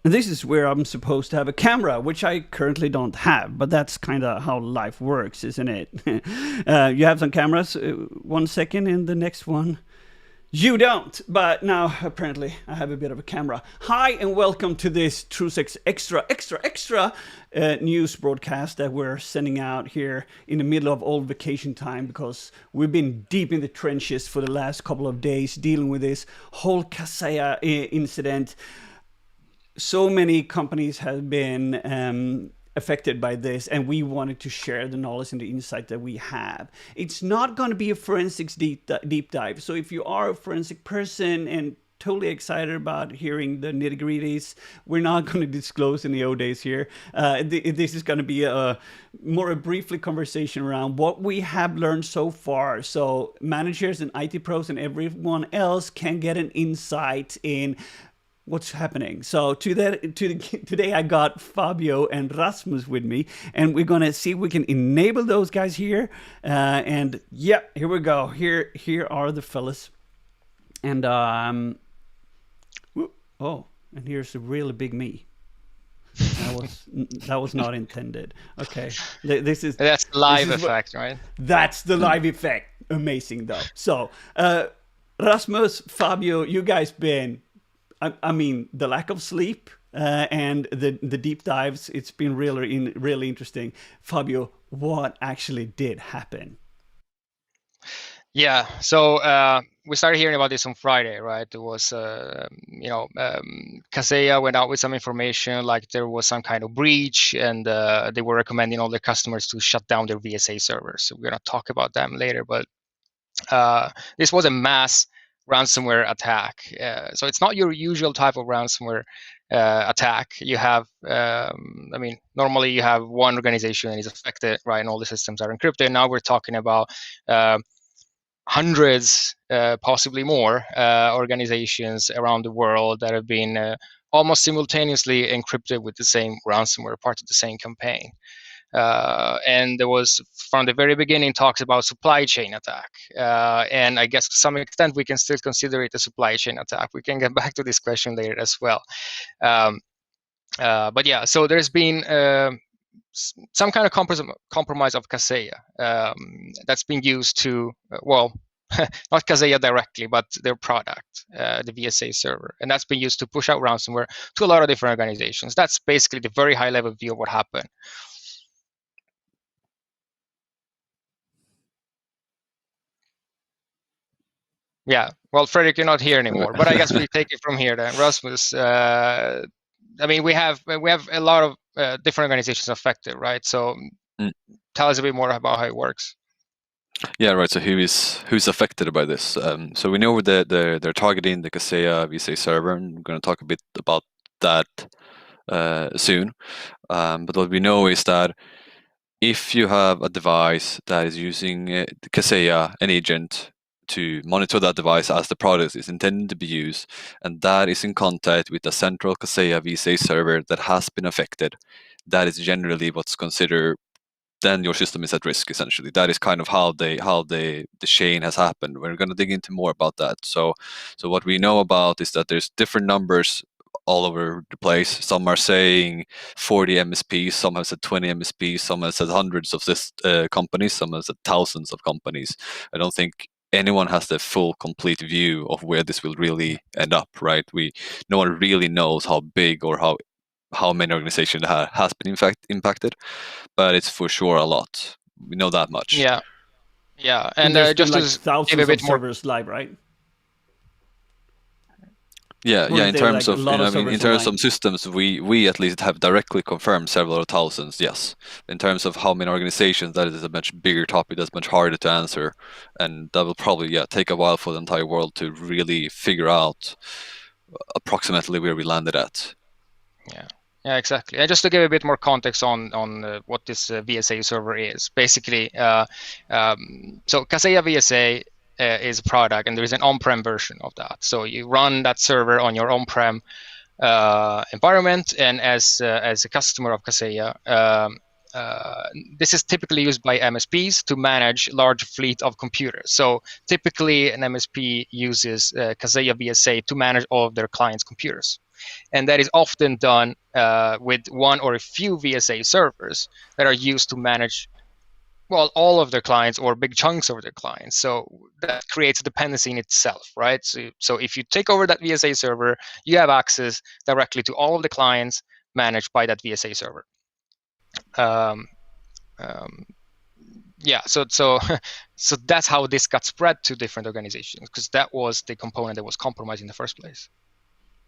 And this is where I'm supposed to have a camera, which I currently don't have, but that's kind of how life works, isn't it? You have some cameras, 1 second, and the next one you don't, but now apparently I have a bit of a camera. Hi and welcome to this Truesec extra news broadcast that we're sending out here in the middle of old vacation time, because we've been deep in the trenches for the last couple of days dealing with this whole Kaseya incident. so many companies have been affected by this, and we wanted to share the knowledge and the insight that we have. It's not going to be a forensics deep dive. So if you are a forensic person and totally excited about hearing the nitty gritties, we're not going to disclose any O days here. This is going to be a more a briefly conversation around what we have learned so far. So managers and IT pros and everyone else can get an insight in what's happening. So today I got Fabio and Rasmus with me, and we're gonna see if we can enable those guys here. And yeah, here we go. Here are the fellas. And oh, and here's a really big me. That was not intended. Okay, that's the live effect, right? That's the live effect. Amazing though. So Rasmus, Fabio, you guys been. I mean, the lack of sleep and the deep dives, it's been really interesting. Fabio, what actually did happen? Yeah, so we started hearing about this on Friday, right? It was, Kaseya went out with some information, like there was some kind of breach, and they were recommending all their customers to shut down their VSA servers. So we're going to talk about them later, but this was a mass ransomware attack. So it's not your usual type of ransomware attack. You have, normally you have one organization that is affected, right? And all the systems are encrypted. Now we're talking about hundreds, possibly more, organizations around the world that have been almost simultaneously encrypted with the same ransomware, part of the same campaign. And there was, from the very beginning, talks about supply chain attack. And I guess to some extent, we can still consider it a supply chain attack. We can get back to this question later as well. But yeah, so there's been some kind of compromise of Kaseya that's been used to, not Kaseya directly, but their product, the VSA server. And that's been used to push out ransomware to a lot of different organizations. That's basically the very high level view of what happened. Yeah, well, Fredrik, you're not here anymore, but I guess we take it from here then. Rasmus, we have a lot of different organizations affected, right? So tell us a bit more about how it works. Yeah, right. So who's affected by this? So we know they're targeting the Kaseya VSA server, and we're going to talk a bit about that soon. But what we know is that if you have a device that is using Kaseya, an agent, to monitor that device as the product is intended to be used, and that is in contact with a central Kaseya VSA server that has been affected, that is generally what's considered, then your system is at risk, essentially. That is kind of how the chain has happened. We're going to dig into more about that. So what we know about is that there's different numbers all over the place. Some are saying 40 MSPs, some have said 20 MSPs, some have said hundreds of this companies, some have said thousands of companies. I don't think anyone has the full, complete view of where this will really end up, right? No one really knows how big or how many organizations has been impacted, but it's for sure a lot. We know that much. Yeah, and just like thousands of servers live, right? Yeah. In terms of, in terms of systems, we at least have directly confirmed several thousands. Yes. In terms of how many organizations, that is a much bigger topic. That's much harder to answer, and that will probably take a while for the entire world to really figure out approximately where we landed at. Yeah, exactly. And just to give a bit more context on what this VSA server is, basically, so Kaseya VSA is a product, and there is an on-prem version of that. So you run that server on your on-prem environment, and as a customer of Kaseya, this is typically used by MSPs to manage large fleet of computers. So typically, an MSP uses Kaseya VSA to manage all of their clients' computers. And that is often done with one or a few VSA servers that are used to manage, all of their clients or big chunks of their clients. So that creates a dependency in itself, right? So if you take over that VSA server, you have access directly to all of the clients managed by that VSA server. So that's how this got spread to different organizations, because that was the component that was compromised in the first place.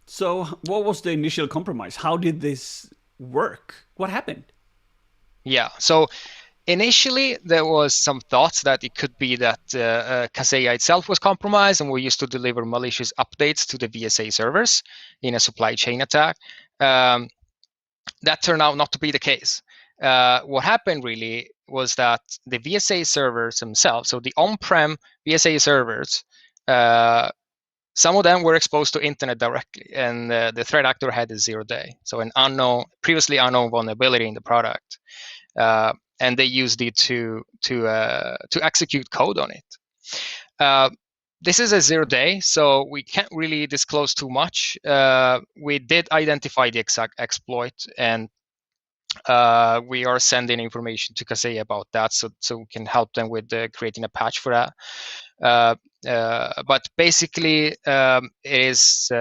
So, what was the initial compromise? How did this work? What happened? Yeah. So initially, there was some thoughts that it could be that Kaseya itself was compromised, and we used to deliver malicious updates to the VSA servers in a supply chain attack. That turned out not to be the case. What happened really was that the VSA servers themselves, so the on-prem VSA servers, some of them were exposed to internet directly, and the threat actor had a 0-day, so an previously unknown vulnerability in the product. And they used it to execute code on it. This is a 0-day, so we can't really disclose too much. We did identify the exact exploit, and we are sending information to Kaseya about that, so we can help them with creating a patch for that. But basically, it's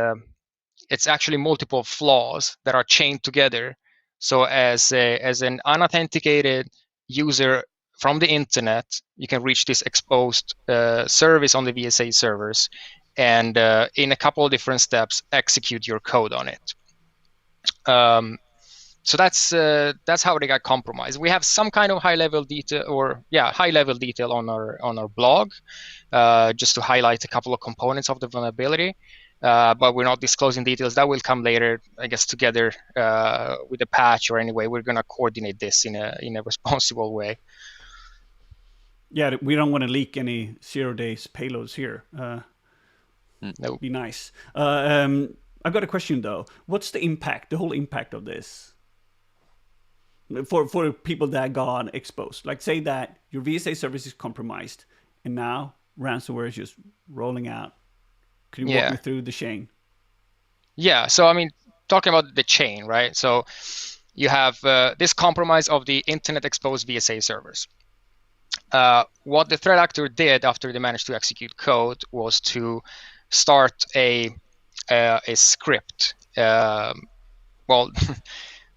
actually multiple flaws that are chained together. So as an unauthenticated user from the internet, you can reach this exposed service on the VSA servers, and in a couple of different steps, execute your code on it. So that's how they got compromised. We have some kind of high-level detail on our blog, just to highlight a couple of components of the vulnerability. But we're not disclosing details. That will come later, I guess, together with a patch, or anyway, we're going to coordinate this in a responsible way. Yeah, we don't want to leak any 0-days payloads here. No. Be nice. I've got a question though. What's the impact, the whole impact of this? For people that got exposed, like say that your VSA service is compromised, and now ransomware is just rolling out. Could you walk me through the chain? Yeah. So I mean, talking about the chain, right? So you have this compromise of the internet exposed VSA servers. What the threat actor did after they managed to execute code was to start a script. Well.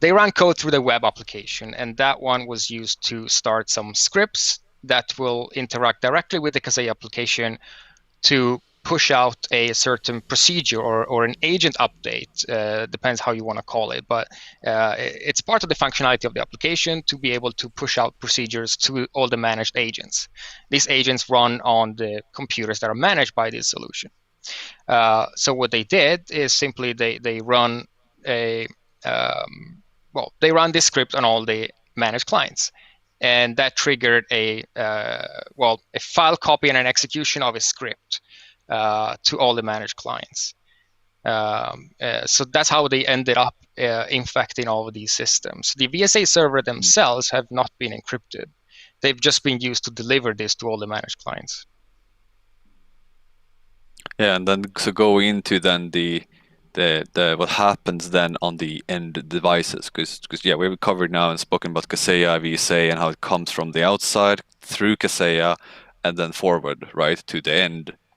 They ran code through the web application, and that one was used to start some scripts that will interact directly with the Kaseya application to push out a certain procedure or an agent update, depends how you want to call it, but it's part of the functionality of the application to be able to push out procedures to all the managed agents. These agents run on the computers that are managed by this solution. So what they did is simply they run they run this script on all the managed clients, and that triggered a file copy and an execution of a script to all the managed clients. So that's how they ended up infecting all of these systems. The VSA server themselves have not been encrypted. They've just been used to deliver this to all the managed clients. Yeah, and then so go into then the what happens then on the end devices, because we've covered now and spoken about Kaseya, VSA, and how it comes from the outside through Kaseya and then forward, right, to the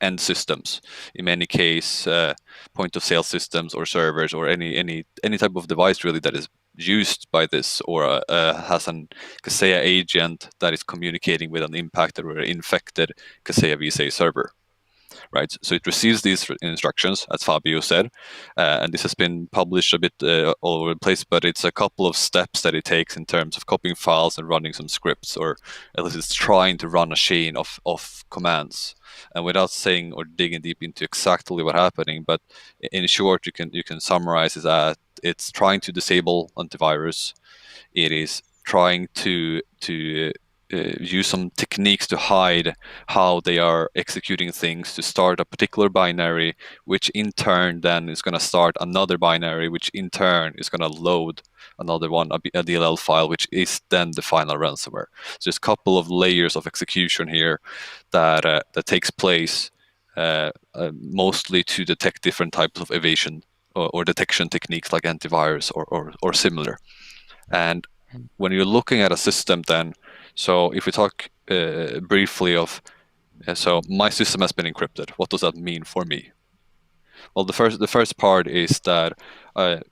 end systems. In many cases, point of sale systems or servers or any type of device really that is used by this or has an Kaseya agent that is communicating with an impacted or infected Kaseya VSA server. Right, so it receives these instructions, as Fabio said, and this has been published a bit all over the place, but it's a couple of steps that it takes in terms of copying files and running some scripts, or at least it's trying to run a chain of commands. And without saying or digging deep into exactly what's happening, but in short, you can summarize it as it's trying to disable antivirus. It is trying to use some techniques to hide how they are executing things to start a particular binary, which in turn then is going to start another binary, which in turn is going to load another one, a DLL file, which is then the final ransomware. So there's a couple of layers of execution here that takes place mostly to detect different types of evasion or detection techniques like antivirus or similar. And when you're looking at a system then, so if we talk briefly of, so my system has been encrypted. What does that mean for me? Well, the first part is that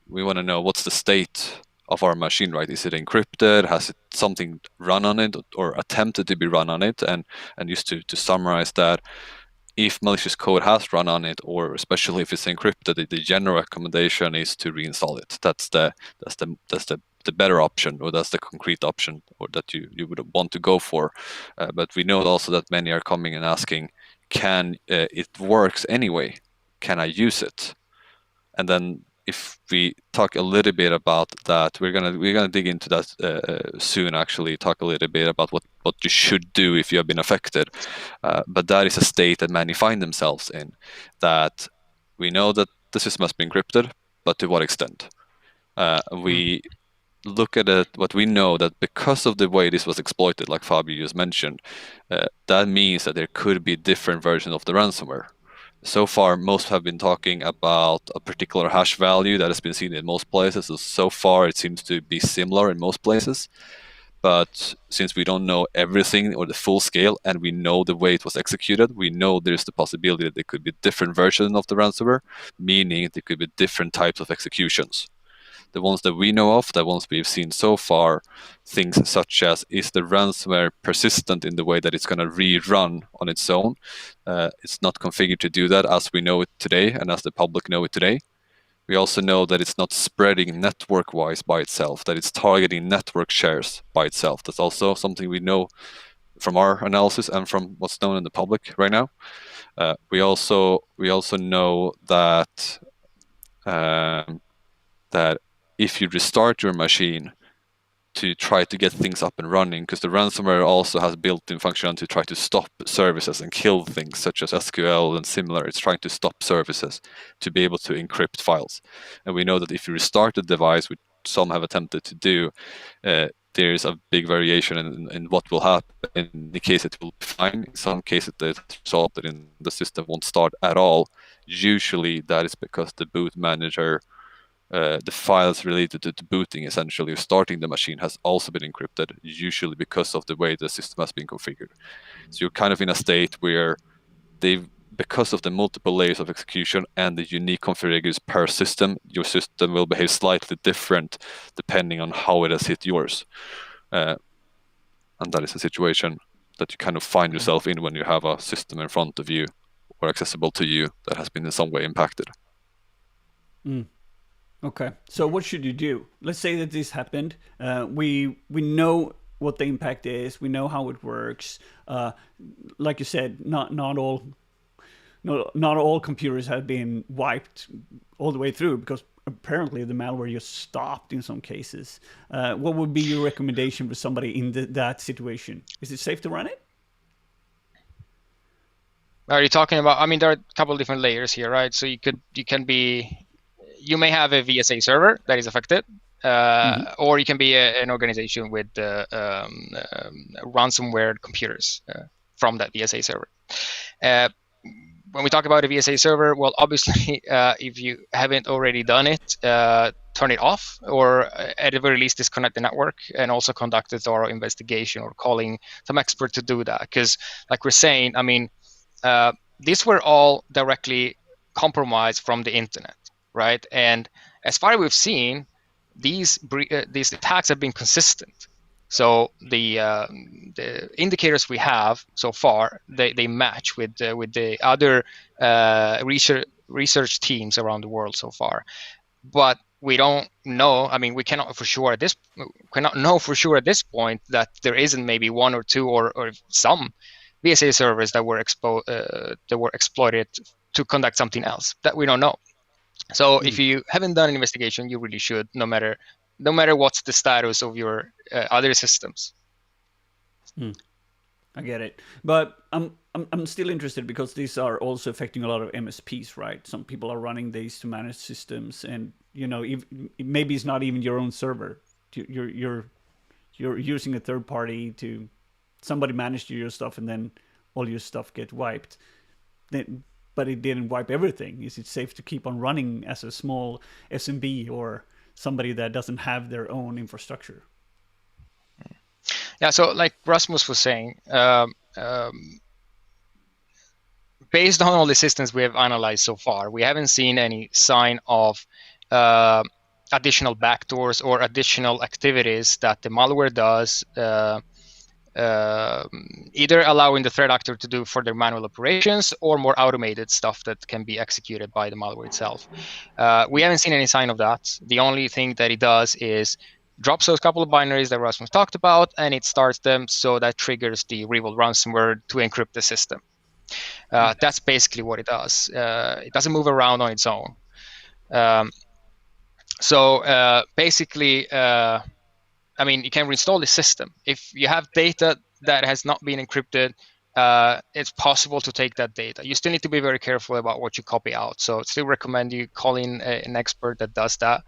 we want to know what's the state of our machine, right? Is it encrypted? Has it something run on it or attempted to be run on it? And just to summarize that, if malicious code has run on it, or especially if it's encrypted, the general recommendation is to reinstall it. That's the better option, or that's the concrete option, or that you would want to go for. But we know also that many are coming and asking, can it works anyway? Can I use it? And then if we talk a little bit about that, we're gonna dig into that soon. Actually, talk a little bit about what you should do if you have been affected. But that is a state that many find themselves in. That we know that the system has been encrypted, but to what extent? We look at it. What we know that because of the way this was exploited, like Fabio just mentioned, that means that there could be different versions of the ransomware. So far, most have been talking about a particular hash value that has been seen in most places. So far, it seems to be similar in most places. But since we don't know everything or the full scale, and we know the way it was executed, we know there's the possibility that there could be different versions of the ransomware, meaning there could be different types of executions. The ones that we know of, the ones we've seen so far, things such as, is the ransomware persistent in the way that it's going to rerun on its own? It's not configured to do that as we know it today and as the public know it today. We also know that it's not spreading network-wise by itself, that it's targeting network shares by itself. That's also something we know from our analysis and from what's known in the public right now. We also know that that if you restart your machine to try to get things up and running, because the ransomware also has built-in functionality to try to stop services and kill things such as SQL and similar. It's trying to stop services to be able to encrypt files. And we know that if you restart the device, which some have attempted to do, there's a big variation in what will happen. In the case it will be fine. In some cases it resulted in the system won't start at all. Usually that is because the boot manager, the files related to booting, essentially starting the machine, has also been encrypted, usually because of the way the system has been configured. So you're kind of in a state where because of the multiple layers of execution and the unique configurations per system, your system will behave slightly different depending on how it has hit yours. And that is a situation that you kind of find yourself in when you have a system in front of you or accessible to you that has been in some way impacted. Okay, so what should you do? Let's say that this happened. We know what the impact is. We know how it works. Like you said, not all computers have been wiped all the way through, because apparently the malware just stopped in some cases. What would be your recommendation for somebody in that situation? Is it safe to run it? Are you talking about? I mean, there are a couple of different layers here, right? So you may have a VSA server that is affected, or you can be an organization with ransomware computers from that VSA server. When we talk about a VSA server, well, obviously, if you haven't already done it, turn it off, or at the very least disconnect the network, and also conduct a thorough investigation or calling some expert to do that. Because, like we're saying, I mean, these were all directly compromised from the internet, right? And as far as we've seen, these attacks have been consistent. So the indicators we have so far, they match with the other research teams around the world so far. But we don't know. I mean, we cannot know for sure at this point that there isn't maybe one or two or some VSA servers that were exploited to conduct something else that we don't know. So if you haven't done an investigation, you really should, no matter what's the status of your other systems. I get it, but I'm still interested, because these are also affecting a lot of MSPs, right? Some people are running these to manage systems, and maybe it's not even your own server. You're using a third party to somebody manage your stuff, and then all your stuff get wiped. But it didn't wipe everything. Is it safe to keep on running as a small SMB or somebody that doesn't have their own infrastructure? Yeah, so like Rasmus was saying, based on all the systems we have analyzed so far, we haven't seen any sign of additional backdoors or additional activities that the malware does either allowing the threat actor to do further manual operations or more automated stuff that can be executed by the malware itself. We haven't seen any sign of that. The only thing that it does is drops those couple of binaries that Rasmus talked about, and it starts them, so that triggers the Revil ransomware to encrypt the system. That's basically what it does. It doesn't move around on its own. Basically, I mean, you can reinstall the system. If you have data that has not been encrypted, it's possible to take that data. You still need to be very careful about what you copy out. So still recommend you call in an expert that does that.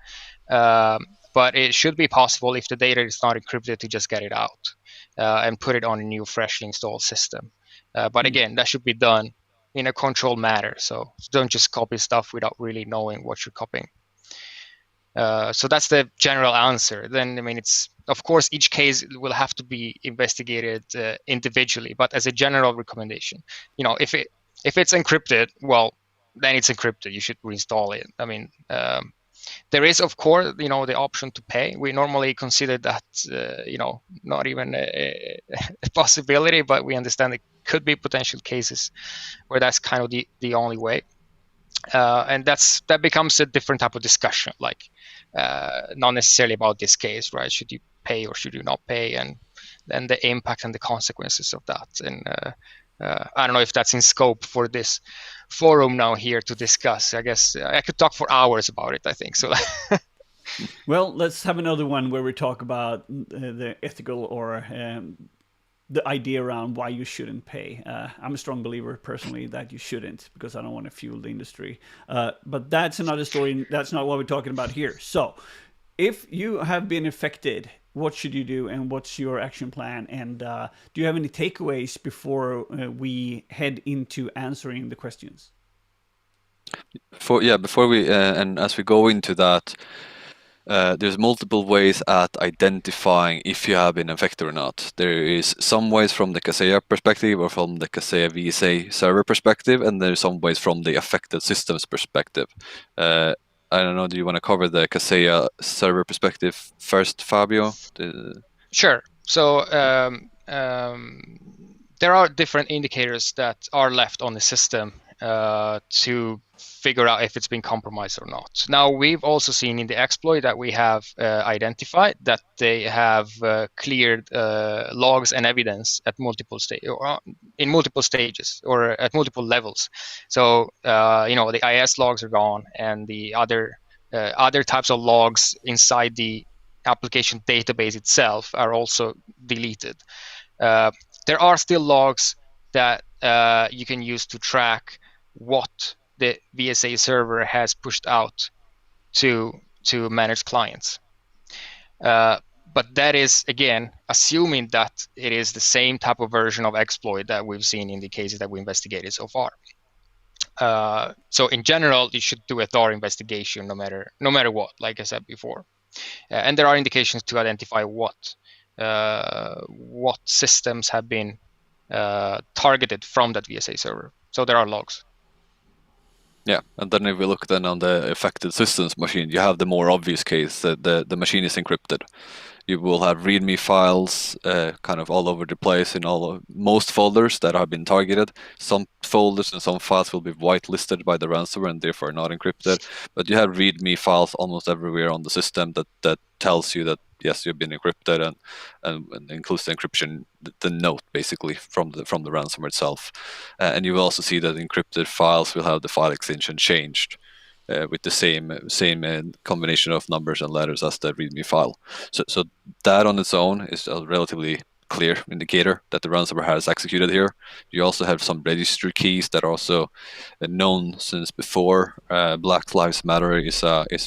But it should be possible, if the data is not encrypted, to just get it out and put it on a new, freshly installed system. But again, that should be done in a controlled manner. So don't just copy stuff without really knowing what you're copying. So that's the general answer. Then, I mean, it's, of course, each case will have to be investigated individually. But as a general recommendation, you know, if it's encrypted, well, then it's encrypted. You should reinstall it. I mean, there is, of course, you know, the option to pay. We normally consider that, you know, not even a possibility, but we understand it could be potential cases where that's kind of the only way. And that becomes a different type of discussion, like not necessarily about this case, right? Should you pay or should you not pay, and then the impact and the consequences of that. And I don't know if that's in scope for this forum now here to discuss. I guess I could talk for hours about it, I think. So Well, let's have another one where we talk about the ethical or the idea around why you shouldn't pay. I'm a strong believer personally that you shouldn't, because I don't want to fuel the industry. But that's another story. That's not what we're talking about here. So if you have been affected, what should you do, and what's your action plan? And do you have any takeaways before we head into answering the questions? Before we and as we go into that, there's multiple ways at identifying if you have been affected or not. There is some ways from the Kaseya perspective or from the Kaseya VSA server perspective, and there's some ways from the affected systems perspective. I don't know, do you want to cover the Kaseya server perspective first, Fabio? Sure. So there are different indicators that are left on the system to figure out if it's been compromised or not. Now, we've also seen in the exploit that we have identified that they have cleared logs and evidence at multiple in multiple stages or at multiple levels. So you know, the IS logs are gone, and the other types of logs inside the application database itself are also deleted. There are still logs that you can use to track what the VSA server has pushed out to managed clients. But that is, again, assuming that it is the same type of version of exploit that we've seen in the cases that we investigated so far. So in general, you should do a thorough investigation no matter what, like I said before. And there are indications to identify what systems have been targeted from that VSA server. So there are logs. Yeah, and then if we look then on the affected systems machine, you have the more obvious case that the machine is encrypted. You will have README files kind of all over the place in most folders that have been targeted. Some folders and some files will be whitelisted by the ransomware and therefore not encrypted. But you have README files almost everywhere on the system that tells you that yes, you've been encrypted and includes the encryption, the note basically from the ransomware itself. And you will also see that encrypted files will have the file extension changed. With the same combination of numbers and letters as the README file. So that on its own is a relatively clear indicator that the ransomware has executed here. You also have some registry keys that are also known since before. Black Lives Matter is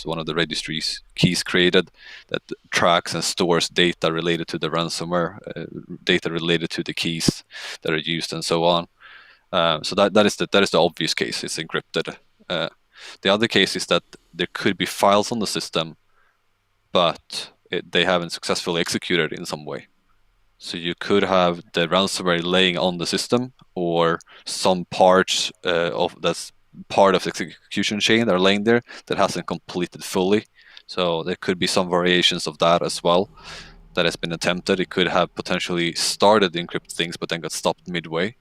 one of the registries keys created that tracks and stores data related to the ransomware, data related to the keys that are used and so on. So that is the obvious case. It's encrypted. The other case is that there could be files on the system, but they haven't successfully executed in some way. So you could have the ransomware laying on the system, or some parts that's part of the execution chain that are laying there that hasn't completed fully. So there could be some variations of that as well. that has been attempted. It could have potentially started to encrypt things, but then got stopped midway.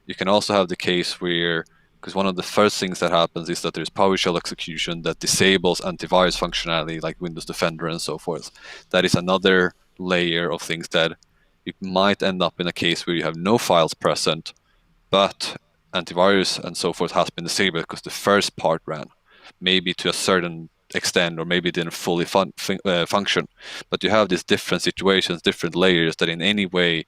You can also have the case where, because one of the first things that happens is that there's PowerShell execution that disables antivirus functionality like Windows Defender and so forth. That is another layer of things that you might end up in a case where you have no files present, but antivirus and so forth has been disabled because the first part ran, maybe to a certain extent, or maybe it didn't fully function. But you have these different situations, different layers that in any way,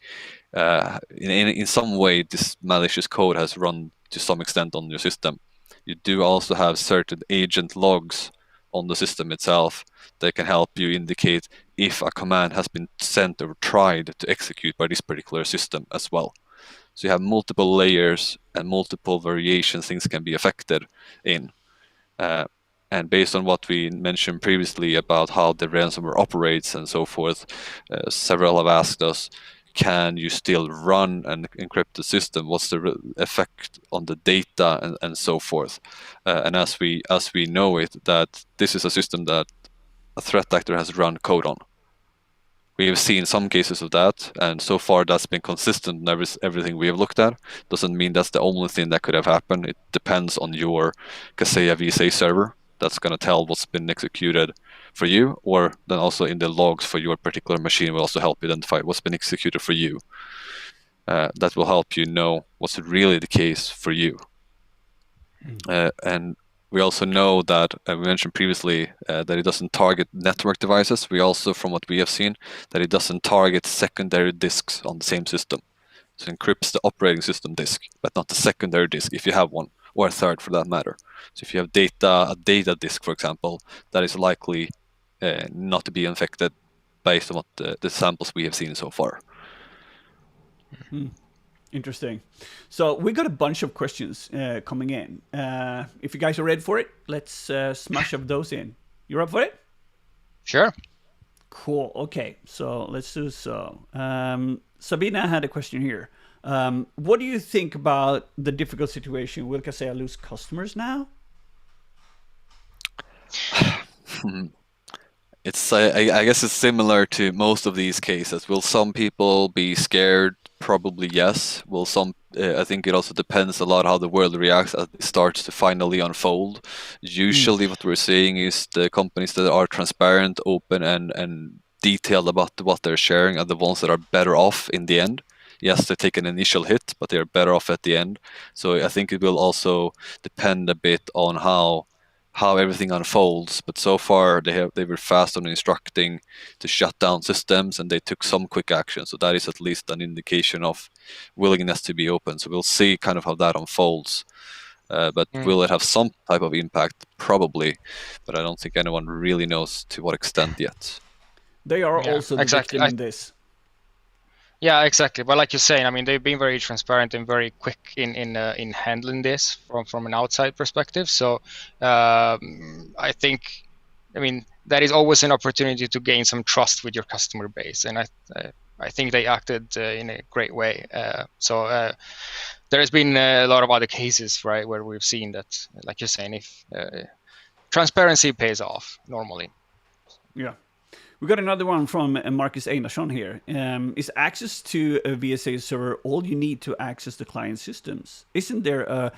in some way, this malicious code has run to some extent on your system. You do also have certain agent logs on the system itself that can help you indicate if a command has been sent or tried to execute by this particular system as well. So you have multiple layers and multiple variations things can be affected in. And based on what we mentioned previously about how the ransomware operates and so forth, several have asked us, can you still run an encrypted system? What's the effect on the data and so forth? And as we know it, that this is a system that a threat actor has run code on. We have seen some cases of that, and so far that's been consistent in everything we have looked at. Doesn't mean that's the only thing that could have happened. It depends on your Kaseya VSA server. That's going to tell what's been executed for you, or then also in the logs for your particular machine will also help identify what's been executed for you. That will help you know what's really the case for you. And we also know that, we mentioned previously, that it doesn't target network devices. We also, from what we have seen, that it doesn't target secondary disks on the same system. So it encrypts the operating system disk, but not the secondary disk if you have one, or a third for that matter. So if you have a data disk, for example, that is likely not to be infected based on what the samples we have seen so far. Interesting. So we got a bunch of questions coming in. If you guys are ready for it, let's smash up those in. You're up for it? Sure. Cool. Okay. So let's do so. Sabina had a question here. What do you think about the difficult situation? Will Kaseya lose customers now? It's I guess it's similar to most of these cases. Will some people be scared? Probably yes. Will some? I think it also depends a lot how the world reacts as it starts to finally unfold. Usually, what we're seeing is the companies that are transparent, open, and detailed about what they're sharing are the ones that are better off in the end. Yes, they take an initial hit, but they are better off at the end. So I think it will also depend a bit on how everything unfolds. But so far they were fast on instructing to shut down systems, and they took some quick action. So that is at least an indication of willingness to be open. So we'll see kind of how that unfolds. But will it have some type of impact? Probably, but I don't think anyone really knows to what extent yet. They are also the victim in this. Yeah, exactly. But like you're saying, I mean, they've been very transparent and very quick in handling this from an outside perspective. So I think, I mean, that is always an opportunity to gain some trust with your customer base, and I think they acted in a great way. So there has been a lot of other cases, right, where we've seen that, like you're saying, if transparency pays off normally. Yeah. We got another one from Marcus Einarsson here. Is access to a VSA server all you need to access the client systems? Isn't there a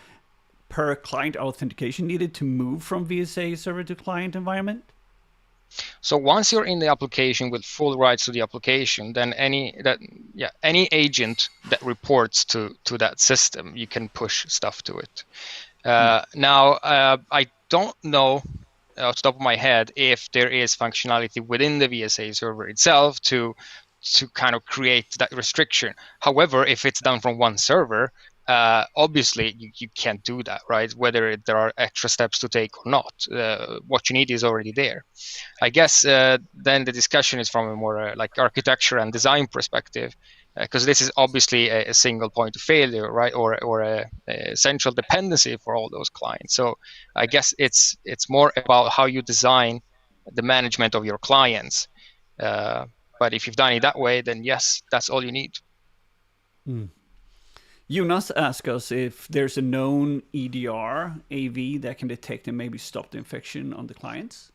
per client authentication needed to move from VSA server to client environment? So once you're in the application with full rights to the application, then any agent that reports to that system, you can push stuff to it. Now, I don't know off the top of my head if there is functionality within the VSA server itself to kind of create that restriction. However, if it's done from one server, obviously you can't do that, right? Whether there are extra steps to take or not, what you need is already there. I guess then the discussion is from a more like architecture and design perspective, because this is obviously a single point of failure, right, or a central dependency for all those clients. So I guess it's more about how you design the management of your clients. But if you've done it that way, then yes, that's all you need. Jonas asked us if there's a known EDR AV that can detect and maybe stop the infection on the clients.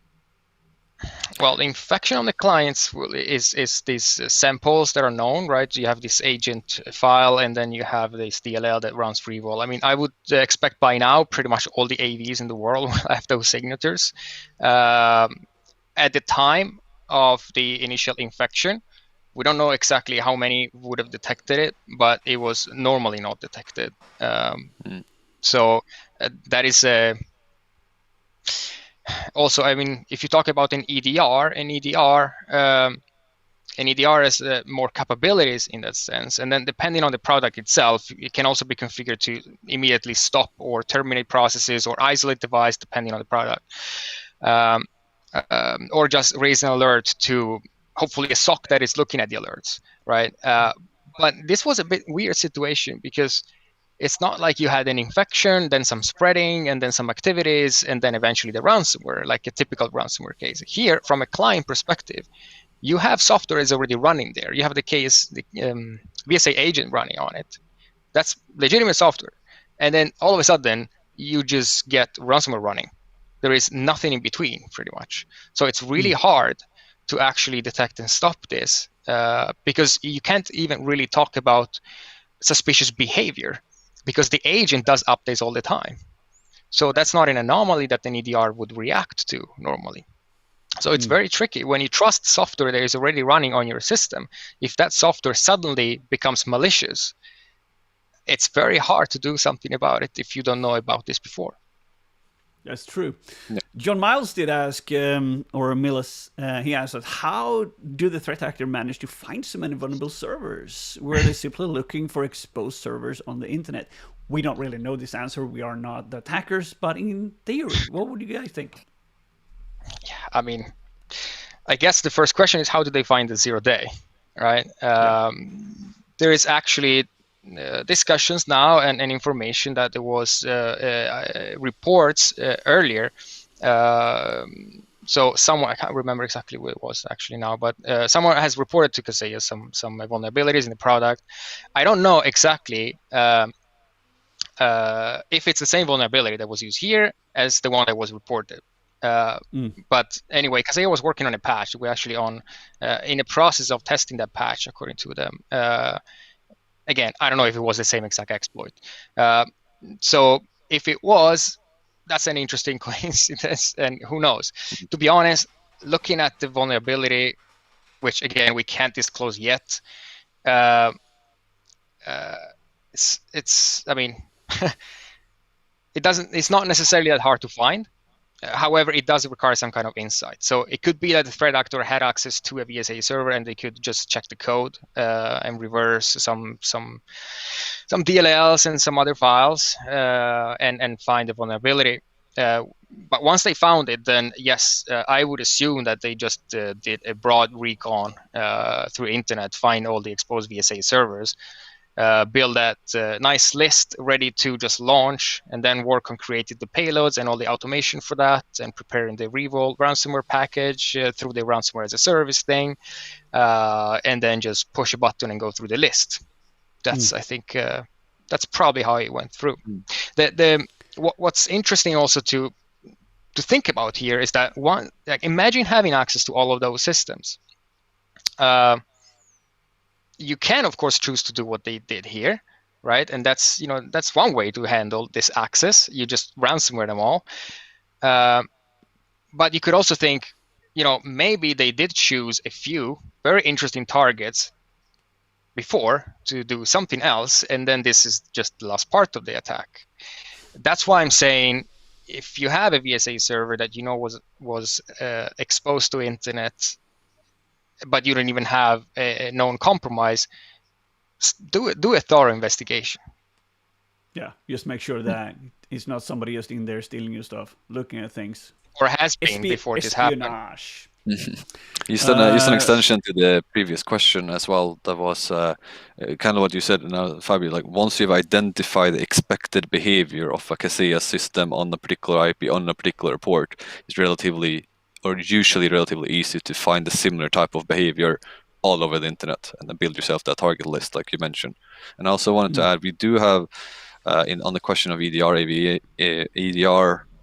Well, the infection on the clients is these samples that are known, right? You have this agent file, and then you have this DLL that runs FreeWall. I mean, I would expect by now pretty much all the AVs in the world will have those signatures. At the time of the initial infection, we don't know exactly how many would have detected it, but it was normally not detected. So that is a also, I mean, if you talk about an EDR, an EDR has more capabilities in that sense. And then depending on the product itself, it can also be configured to immediately stop or terminate processes or isolate device depending on the product. Or just raise an alert to hopefully a SOC that is looking at the alerts, right? But this was a bit weird situation because it's not like you had an infection, then some spreading, and then some activities, and then eventually the ransomware, like a typical ransomware case. Here, from a client perspective, you have software is already running there. You have the VSA agent running on it. That's legitimate software. And then all of a sudden, you just get ransomware running. There is nothing in between, pretty much. So it's really hard to actually detect and stop this because you can't even really talk about suspicious behavior because the agent does updates all the time. So that's not an anomaly that an EDR would react to normally. So it's very tricky. When you trust software that is already running on your system, if that software suddenly becomes malicious, it's very hard to do something about it if you don't know about this before. That's true. Yeah. John Miles did ask, or Millis, he asked, how do the threat actor manage to find so many vulnerable servers? Were they simply looking for exposed servers on the internet? We don't really know this answer. We are not the attackers, but in theory, what would you guys think? Yeah, I mean, I guess the first question is how do they find the 0 day, right? There is actually discussions now and information that there was reports earlier. So someone, I can't remember exactly what it was actually now, but someone has reported to Kaseya some vulnerabilities in the product. I don't know exactly if it's the same vulnerability that was used here as the one that was reported. But anyway, Kaseya was working on a patch. We're actually in the process of testing that patch according to them. Again, I don't know if it was the same exact exploit. So if it was, that's an interesting coincidence, and who knows? To be honest, looking at the vulnerability, which again we can't disclose yet, it's I mean, it's not necessarily that hard to find. However, it does require some kind of insight. So it could be that the threat actor had access to a VSA server and they could just check the code and reverse some DLLs and some other files and find the vulnerability. But once they found it, then yes, I would assume that they just did a broad recon through internet, find all the exposed VSA servers, build that nice list ready to just launch, and then work on creating the payloads and all the automation for that, and preparing the Revolt ransomware package through the ransomware as a service thing, and then just push a button and go through the list. That's I think that's probably how it went through. What's interesting also to think about here is that imagine having access to all of those systems. You can, of course, choose to do what they did here, right? And that's one way to handle this access. You just ransomware them all. But you could also think, maybe they did choose a few very interesting targets before to do something else, and then this is just the last part of the attack. That's why I'm saying if you have a VSA server that was exposed to internet, but you don't even have a known compromise, do a thorough investigation. Yeah, just make sure that it's not somebody just in there stealing your stuff, looking at things. Or has been before this happened. You done an extension to the previous question as well. That was kind of what you said now, Fabio. Like once you've identified the expected behavior of a Kaseya system on a particular IP on a particular port, it's usually relatively easy to find a similar type of behavior all over the internet and then build yourself that target list, like you mentioned. And I also wanted to add, we do have on the question of EDR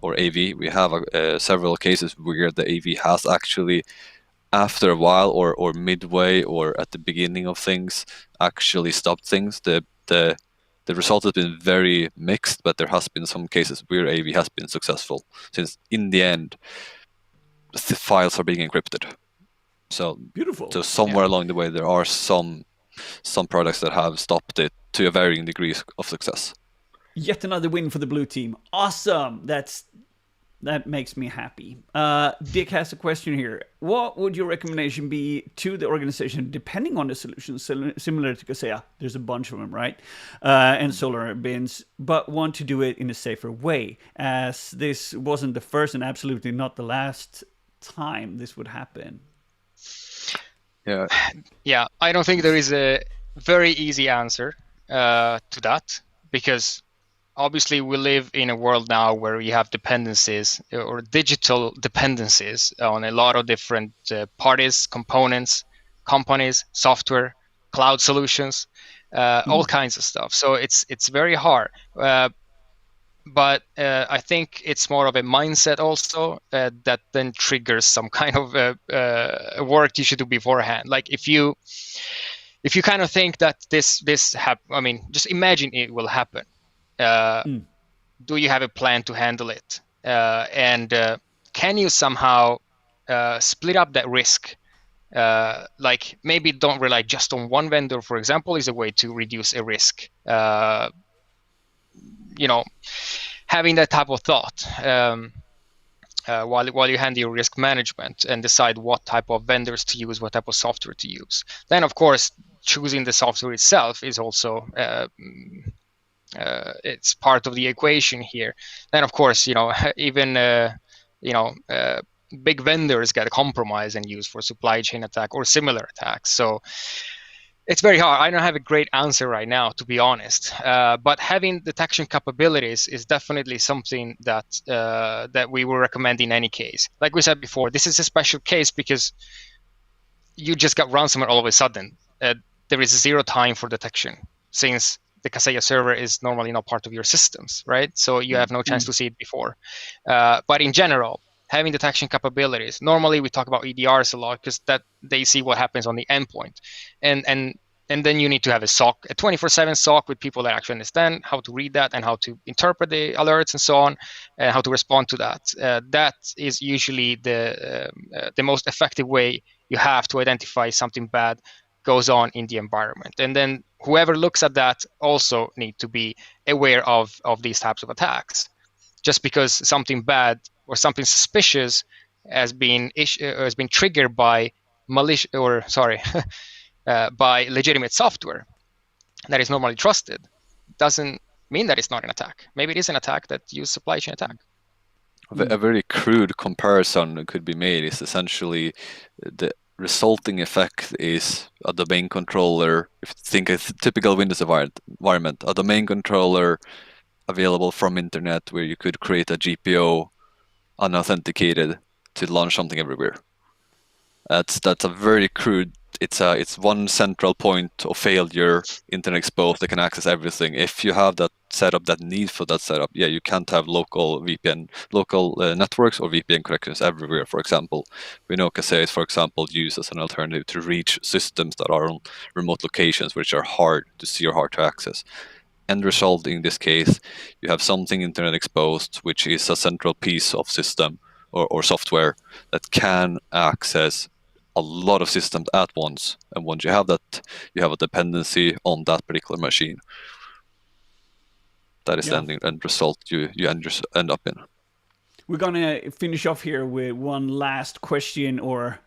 or AV. We have several cases where the AV has actually, after a while or midway or at the beginning of things, actually stopped things. The result has been very mixed, but there has been some cases where AV has been successful, since in the end, the files are being encrypted. So Beautiful. So somewhere along the way, there are some products that have stopped it to a varying degree of success. Yet another win for the blue team. Awesome. That makes me happy. Dick has a question here. What would your recommendation be to the organization, depending on the solution, similar to Kaseya? There's a bunch of them, right? And solar bins, but want to do it in a safer way, as this wasn't the first and absolutely not the last time this would happen. Yeah, I don't think there is a very easy answer to that, because obviously we live in a world now where we have dependencies or digital dependencies on a lot of different parties, components, companies, software, cloud solutions, all kinds of stuff. So it's very hard. But I think it's more of a mindset also that then triggers some kind of work you should do beforehand. Like if you kind of think that this I mean, just imagine it will happen. Do you have a plan to handle it? And can you somehow split up that risk? Like maybe don't rely just on one vendor, for example, is a way to reduce a risk. Having that type of thought while you handle your risk management and decide what type of vendors to use, what type of software to use. Then, of course, choosing the software itself is also it's part of the equation here. Then, of course, even big vendors get compromised and used for supply chain attack or similar attacks. So it's very hard. I don't have a great answer right now, to be honest. But having detection capabilities is definitely something that we will recommend in any case. Like we said before, this is a special case because you just got ransomware all of a sudden. There is zero time for detection, since the Kaseya server is normally not part of your systems, right? So you have no chance to see it before. But in general, having detection capabilities. Normally, we talk about EDRs a lot because that they see what happens on the endpoint, and then you need to have a SOC, a 24/7 SOC with people that actually understand how to read that and how to interpret the alerts and so on, and how to respond to that. That is usually the most effective way you have to identify something bad goes on in the environment. And then whoever looks at that also need to be aware of these types of attacks. Just because something bad or something suspicious has been triggered by by legitimate software that is normally trusted, doesn't mean that it's not an attack. Maybe it is an attack that uses supply chain attack. A very crude comparison that could be made is essentially the resulting effect is a domain controller. If you think a typical Windows environment, a domain controller available from internet where you could create a GPO unauthenticated to launch something everywhere. That's a very crude. It's one central point of failure, internet exposed, that can access everything. If you have that setup, that need for that setup, yeah, you can't have local networks or VPN connections everywhere. For example, we know Kaseya is, for example, used as an alternative to reach systems that are on remote locations, which are hard to see or hard to access. End result in this case, you have something internet exposed, which is a central piece of system or software that can access a lot of systems at once. And once you have that, you have a dependency on that particular machine. That is the end result you end up in. We're going to finish off here with one last question, or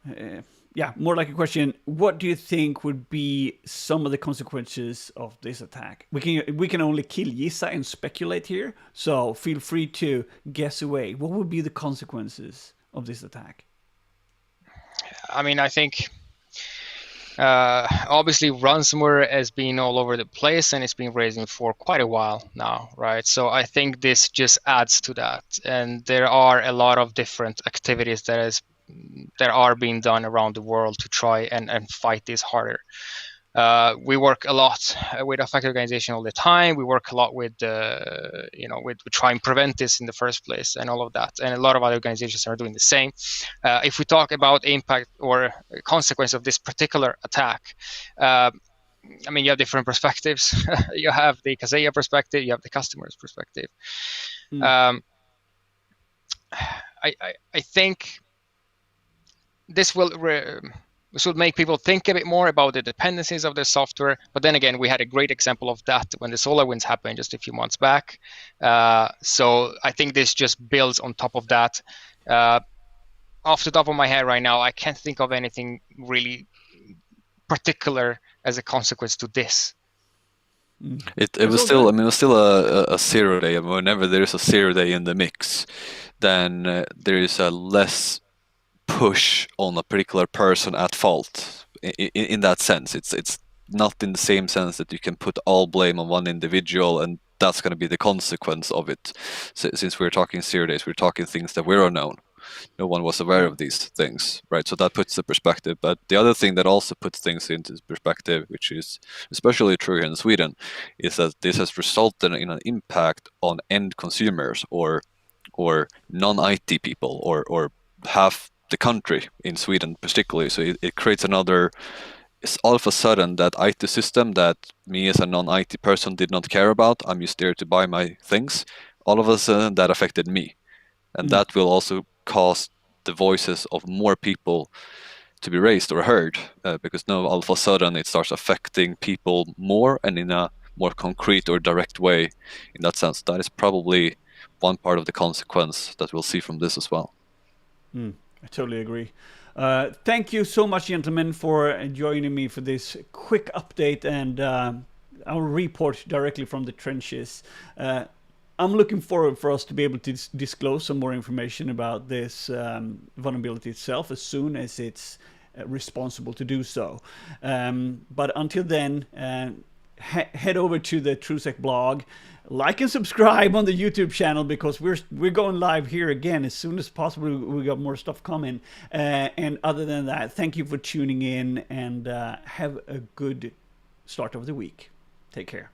more like a question. What do you think would be some of the consequences of this attack? We can only killgissa and speculate here, so feel free to guess away. What would be the consequences of this attack? I mean, I think obviously ransomware has been all over the place and it's been raising for quite a while now, right? So I think this just adds to that. And there are a lot of different activities that are being done around the world to try and fight this harder. We work a lot with affected organization all the time. We work a lot with, with try and prevent this in the first place and all of that. And a lot of other organizations are doing the same. If we talk about impact or consequence of this particular attack, you have different perspectives. You have the Kaseya perspective, you have the customer's perspective. I think this will make people think a bit more about the dependencies of the software. But then again, we had a great example of that when the SolarWinds happened just a few months back. So I think this just builds on top of that. Off the top of my head right now, I can't think of anything really particular as a consequence to this. It was still, it was still a 0 day. Whenever there is a 0 day in the mix, then there is a less push on a particular person at fault. In that sense, it's not in the same sense that you can put all blame on one individual and that's going to be the consequence of it. So, since we're talking 0 days, we're talking things that were unknown. No one was aware of these things, right? So that puts the perspective. But the other thing that also puts things into perspective, which is especially true here in Sweden, is that this has resulted in an impact on end consumers or non-IT people or half the country in Sweden particularly. So it creates another, it's all of a sudden that IT system that me as a non-IT person did not care about, I'm just there to buy my things, all of a sudden that affected me. And that will also cause the voices of more people to be raised or heard, because now all of a sudden it starts affecting people more and in a more concrete or direct way. In that sense, that is probably one part of the consequence that we'll see from this as well. I totally agree. Thank you so much, gentlemen, for joining me for this quick update and our report directly from the trenches. I'm looking forward for us to be able to disclose some more information about this vulnerability itself as soon as it's responsible to do so. But until then, head over to the Truesec blog, like and subscribe on the YouTube channel, because we're going live here again as soon as possible. We got more stuff coming. And other than that, thank you for tuning in and have a good start of the week. Take care.